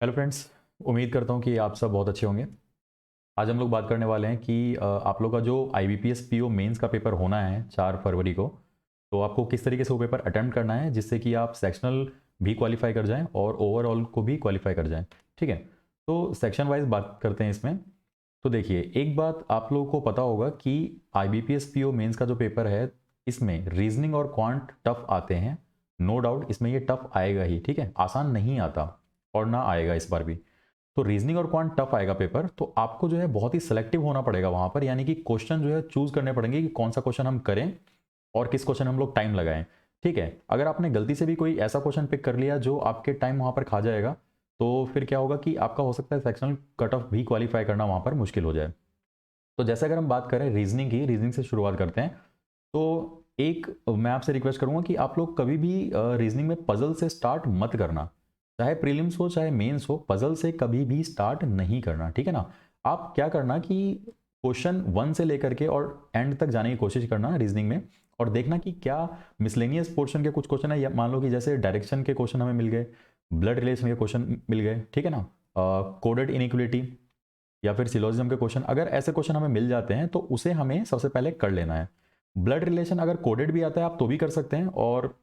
Hello friends. उम्मीद करता हूँ कि आप सब बहुत अच्छे होंगे। आज हम लोग बात करने वाले हैं कि आप लोग का जो IBPS PO मेंस का पेपर होना है 4 फरवरी को, तो आपको किस तरीके से वो पेपर अटेम्प्ट करना है जिससे कि आप सेक्शनल भी क्वालिफाई कर जाएं और ओवरऑल को भी क्वालिफाई कर जाएं। ठीक है, तो सेक्शन वाइज बात करते हैं इसमें। तो देखिए, एक बात आप लोगों को पता होगा कि IBPS PO मेंस का जो पेपर है, इसमें रीजनिंग और क्वांट टफ आते हैं। नो डाउट इसमें ये टफ आएगा ही, ठीक है, आसान नहीं आता और ना आएगा इस बार भी। तो रीजनिंग और क्वांट टफ आएगा पेपर, तो आपको जो है बहुत ही सिलेक्टिव होना पड़ेगा वहां पर, यानी कि क्वेश्चन जो है चूज करने पड़ेंगे कि कौन सा क्वेश्चन हम करें और किस क्वेश्चन हम लोग टाइम लगाएं। ठीक है, अगर आपने गलती से भी कोई ऐसा क्वेश्चन पिक कर लिया जो आपके टाइम वहां पर खा जाएगा, तो फिर क्या होगा कि आपका हो सकता है सेक्शनल कट ऑफ भी क्वालिफाई करना वहां पर मुश्किल हो जाए। तो जैसे अगर हम बात करें रीजनिंग की, रीजनिंग से शुरुआत करते हैं। तो एक मैं आपसे रिक्वेस्ट करूंगा कि आप लोग कभी भी रीजनिंग में पजल से स्टार्ट मत करना। चाहे प्रीलिम्स हो चाहे मेंस हो, पजल से कभी भी स्टार्ट नहीं करना, ठीक है ना। आप क्या करना कि क्वेश्चन 1 से लेकर के और एंड तक जाने की कोशिश करना रीजनिंग में, और देखना कि क्या मिसलेनियस पोर्शन के कुछ क्वेश्चन है, या मान लो कि जैसे डायरेक्शन के क्वेश्चन हमें मिल गए, ब्लड रिलेशन के क्वेश्चन मिल गए, ठीक है ना, कोडेड इनइक्वलिटी या फिर सिलोजिज्म के क्वेश्चन, अगर ऐसे क्वेश्चन हमें मिल जाते हैं तो उसे हमें सबसे पहले कर लेना है। ब्लड रिलेशन अगर कोडेड भी आता है आप तो भी कर सकते हैं, और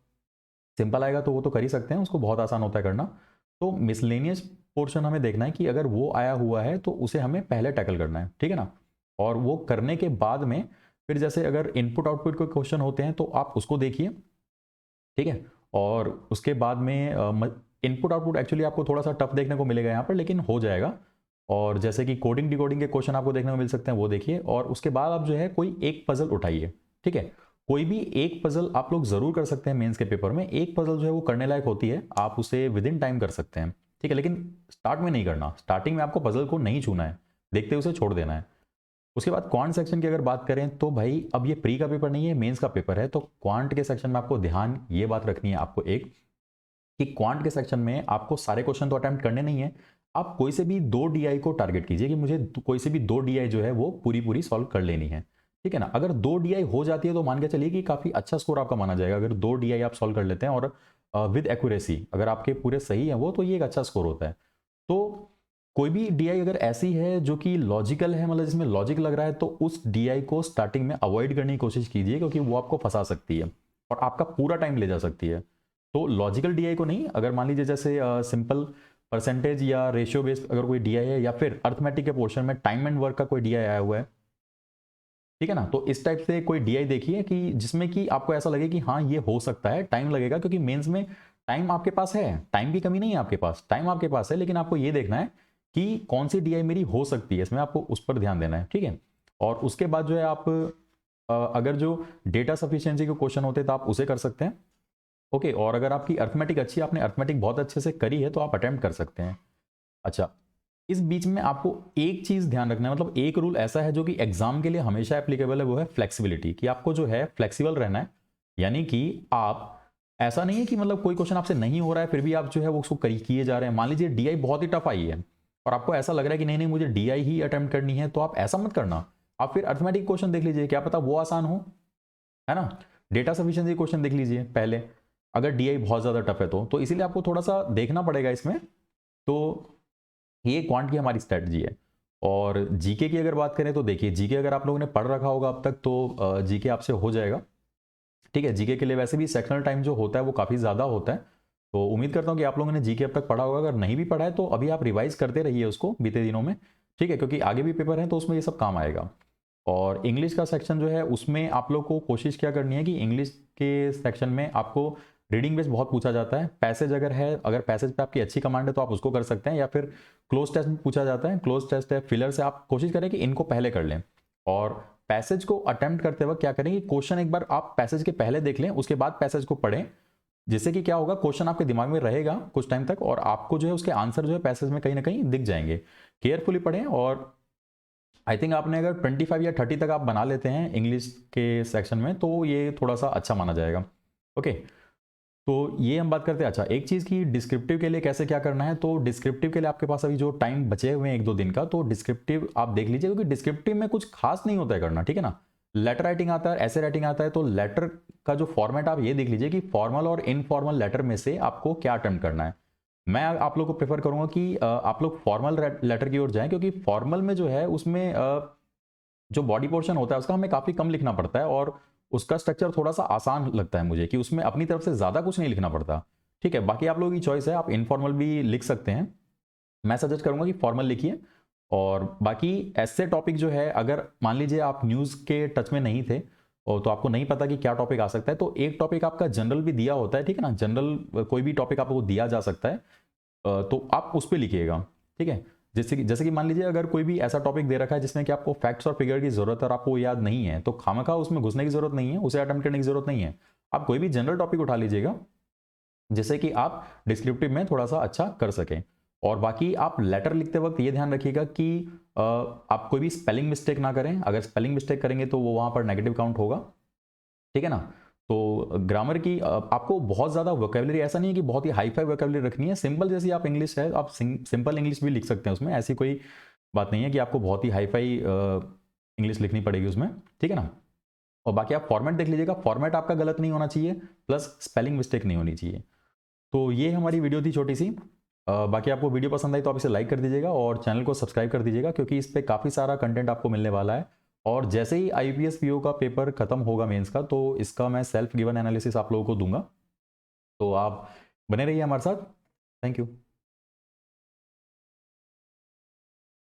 सिंपल आएगा तो वो तो कर ही सकते हैं, उसको बहुत आसान होता है करना। तो मिसलेनियस पोर्शन हमें देखना है कि अगर वो आया हुआ है तो उसे हमें पहले टैकल करना है, ठीक है ना। और वो करने के बाद में फिर जैसे अगर इनपुट आउटपुट के क्वेश्चन होते हैं तो आप उसको देखिए, ठीक है। और उसके बाद में इनपुट आउटपुट एक्चुअली आपको थोड़ा सा टफ देखने को मिलेगा यहाँ पर, लेकिन हो जाएगा। और जैसे कि कोडिंग डिकोडिंग के क्वेश्चन आपको देखने को मिल सकते हैं, वो देखिए। और उसके बाद आप जो है कोई एक पजल उठाइए, ठीक है। कोई भी एक पजल आप लोग जरूर कर सकते हैं मेंस के पेपर में। एक पजल जो है वो करने लायक होती है, आप उसे विद इन टाइम कर सकते हैं, ठीक है। लेकिन स्टार्ट में नहीं करना, स्टार्टिंग में आपको पजल को नहीं छूना है, देखते उसे छोड़ देना है। उसके बाद क्वांट सेक्शन की अगर बात करें तो भाई अब ये प्री का पेपर नहीं है, मेंस का पेपर है। तो क्वांट के सेक्शन में आपको ध्यान ये बात रखनी है आपको एक, कि क्वांट के सेक्शन में आपको सारे क्वेश्चन तो अटेम्प्ट करने नहीं है। आप कोई से भी 2 DI को टारगेट कीजिए कि मुझे कोई से भी 2 DI जो है वो पूरी पूरी सॉल्व कर लेनी है, ठीक है ना। अगर 2 DI हो जाती है तो मान के चलिए कि काफी अच्छा स्कोर आपका माना जाएगा। अगर 2 DI आप सॉल्व कर लेते हैं और विद एक्यूरेसी अगर आपके पूरे सही है वो, तो ये एक अच्छा स्कोर होता है। तो कोई भी DI अगर ऐसी है जो कि लॉजिकल है, मतलब जिसमें लॉजिक लग रहा है, तो उस DI को स्टार्टिंग में अवॉइड करने की कोशिश कीजिए, क्योंकि वो आपको फंसा सकती है और आपका पूरा टाइम ले जा सकती है। तो लॉजिकल DI को नहीं, अगर मान लीजिए जैसे सिंपल परसेंटेज या रेशियो बेस्ड अगर कोई DI है, या फिर अर्थमेटिक के पोर्शन में टाइम एंड वर्क का कोई DI आया हुआ है, ठीक है ना, तो इस टाइप से कोई DI देखिए कि जिसमें कि आपको ऐसा लगे कि हाँ ये हो सकता है। टाइम लगेगा क्योंकि मेंस में टाइम आपके पास है, टाइम की कमी नहीं है आपके पास, टाइम आपके पास है, लेकिन आपको ये देखना है कि कौन सी DI मेरी हो सकती है, इसमें आपको उस पर ध्यान देना है, ठीक है। और उसके बाद जो है आप अगर जो डेटा सफिशिएंसी के क्वेश्चन होते हैं तो आप उसे कर सकते हैं, ओके। और अगर आपकी अर्थमेटिक अच्छी है, आपने अर्थमेटिक बहुत अच्छे से करी है, तो आप अटेम्प्ट कर सकते हैं। अच्छा, इस बीच में आपको एक चीज ध्यान रखना है, मतलब एक रूल ऐसा है जो कि एग्जाम के लिए हमेशा एप्लीकेबल है, वो है फ्लेक्सिबिलिटी, कि आपको जो है फ्लेक्सिबल रहना है। यानी कि आप, ऐसा नहीं है कि मतलब कोई क्वेश्चन आपसे नहीं हो रहा है फिर भी आप जो है वो उसको किए जा रहे हैं। मान लीजिए DI बहुत ही टफ आई है और आपको ऐसा लग रहा है कि नहीं नहीं मुझे DI ही अटेम्प्ट करनी है, तो आप ऐसा मत करना। आप फिर अर्थमेटिक क्वेश्चन देख लीजिए, क्या पता वो आसान हो, है ना। डेटा सफिशिएंसी क्वेश्चन देख लीजिए पहले, अगर DI बहुत ज्यादा टफ है तो इसीलिए आपको थोड़ा सा देखना पड़ेगा इसमें। तो ये क्वांट की हमारी स्ट्रेटजी है। और जीके की अगर बात करें तो देखिए, जीके अगर आप लोगों ने पढ़ रखा होगा अब तक तो जीके आपसे हो जाएगा, ठीक है। जीके के लिए वैसे भी सेक्शनल टाइम जो होता है वो काफ़ी ज़्यादा होता है, तो उम्मीद करता हूँ कि आप लोगों ने जीके अब तक पढ़ा होगा। अगर नहीं भी पढ़ा है तो अभी आप रिवाइज करते रहिए उसको बीते दिनों में, ठीक है, क्योंकि आगे भी पेपर है तो उसमें ये सब काम आएगा। और इंग्लिश का सेक्शन जो है उसमें आप लोग को कोशिश क्या करनी है कि इंग्लिश के सेक्शन में आपको रीडिंग बेस्ड बहुत पूछा जाता है। पैसेज अगर है, अगर पैसेज पे आपकी अच्छी कमांड है तो आप उसको कर सकते हैं, या फिर क्लोज टेस्ट में पूछा जाता है, क्लोज टेस्ट है फिलर से, आप कोशिश करें कि इनको पहले कर लें। और पैसेज को अटेम्प्ट करते वक्त क्या करें कि क्वेश्चन एक बार आप पैसेज के पहले देख लें, उसके बाद पैसेज को पढ़ें, जिससे कि क्या होगा, क्वेश्चन आपके दिमाग में रहेगा कुछ टाइम तक और आपको जो है उसके आंसर जो है पैसेज में कहीं ना कहीं दिख जाएंगे। केयरफुली पढ़ें। और आई थिंक आपने अगर 25 या 30 तक आप बना लेते हैं इंग्लिश के सेक्शन में तो ये थोड़ा सा अच्छा माना जाएगा, ओके। तो ये हम बात करते हैं। अच्छा, एक चीज़ की डिस्क्रिप्टिव के लिए कैसे क्या करना है, तो डिस्क्रिप्टिव के लिए आपके पास अभी जो टाइम बचे हुए हैं 1-2 दिन का, तो डिस्क्रिप्टिव आप देख लीजिए, क्योंकि डिस्क्रिप्टिव में कुछ खास नहीं होता है करना, ठीक है ना। लेटर राइटिंग आता है, ऐसे राइटिंग आता है, तो लेटर का जो फॉर्मेट आप ये देख लीजिए कि फॉर्मल और इनफॉर्मल लेटर में से आपको क्या अटेम्प्ट करना है। मैं आप लोग को प्रेफर करूंगा कि आप लोग फॉर्मल लेटर की ओर जाएं, क्योंकि फॉर्मल में जो है उसमें जो बॉडी पोर्शन होता है उसका हमें काफ़ी कम लिखना पड़ता है, और उसका स्ट्रक्चर थोड़ा सा आसान लगता है मुझे कि उसमें अपनी तरफ से ज़्यादा कुछ नहीं लिखना पड़ता। ठीक है, बाकी आप लोगों की चॉइस है, आप इनफॉर्मल भी लिख सकते हैं। मैं सजेस्ट करूंगा कि फॉर्मल लिखिए। और बाकी ऐसे टॉपिक जो है, अगर मान लीजिए आप न्यूज़ के टच में नहीं थे और तो आपको नहीं पता कि क्या टॉपिक आ सकता है, तो एक टॉपिक आपका जनरल भी दिया होता है, ठीक है ना, जनरल कोई भी टॉपिक आपको दिया जा सकता है, तो आप उस पर लिखिएगा। ठीक है, जैसे कि मान लीजिए अगर कोई भी ऐसा टॉपिक दे रखा है जिसमें कि आपको फैक्ट्स और फिगर की जरूरत है और आपको याद नहीं है, तो खामखा उसमें घुसने की जरूरत नहीं है, उसे अटेम्प्ट करने की जरूरत नहीं है। आप कोई भी जनरल टॉपिक उठा लीजिएगा जिससे कि आप डिस्क्रिप्टिव में थोड़ा सा अच्छा कर सकें। और बाकी आप लेटर लिखते वक्त ये ध्यान रखिएगा कि आप कोई भी स्पेलिंग मिस्टेक ना करें। अगर स्पेलिंग मिस्टेक करेंगे तो वो वहां पर नेगेटिव काउंट होगा, ठीक है ना। तो ग्रामर की आपको बहुत ज़्यादा वोकेबलरी, ऐसा नहीं है कि बहुत ही हाई फाई वोकेबलरी रखनी है, सिंपल जैसी आप इंग्लिश है आप सिंपल इंग्लिश भी लिख सकते हैं उसमें, ऐसी कोई बात नहीं है कि आपको बहुत ही हाई फाई इंग्लिश लिखनी पड़ेगी उसमें, ठीक है ना। और बाकी आप फॉर्मेट देख लीजिएगा, फॉर्मेट आपका गलत नहीं होना चाहिए, प्लस स्पेलिंग मिस्टेक नहीं होनी चाहिए। तो ये हमारी वीडियो थी छोटी सी। बाकी आपको वीडियो पसंद आई तो आप इसे लाइक कर दीजिएगा और चैनल को सब्सक्राइब कर दीजिएगा, क्योंकि इस पे काफ़ी सारा कंटेंट आपको मिलने वाला है। और जैसे ही आईपीएस पीओ का पेपर खत्म होगा मेंस का, तो इसका मैं सेल्फ गिवन एनालिसिस आप लोगों को दूंगा। तो आप बने रहिए हमारे साथ। Thank you.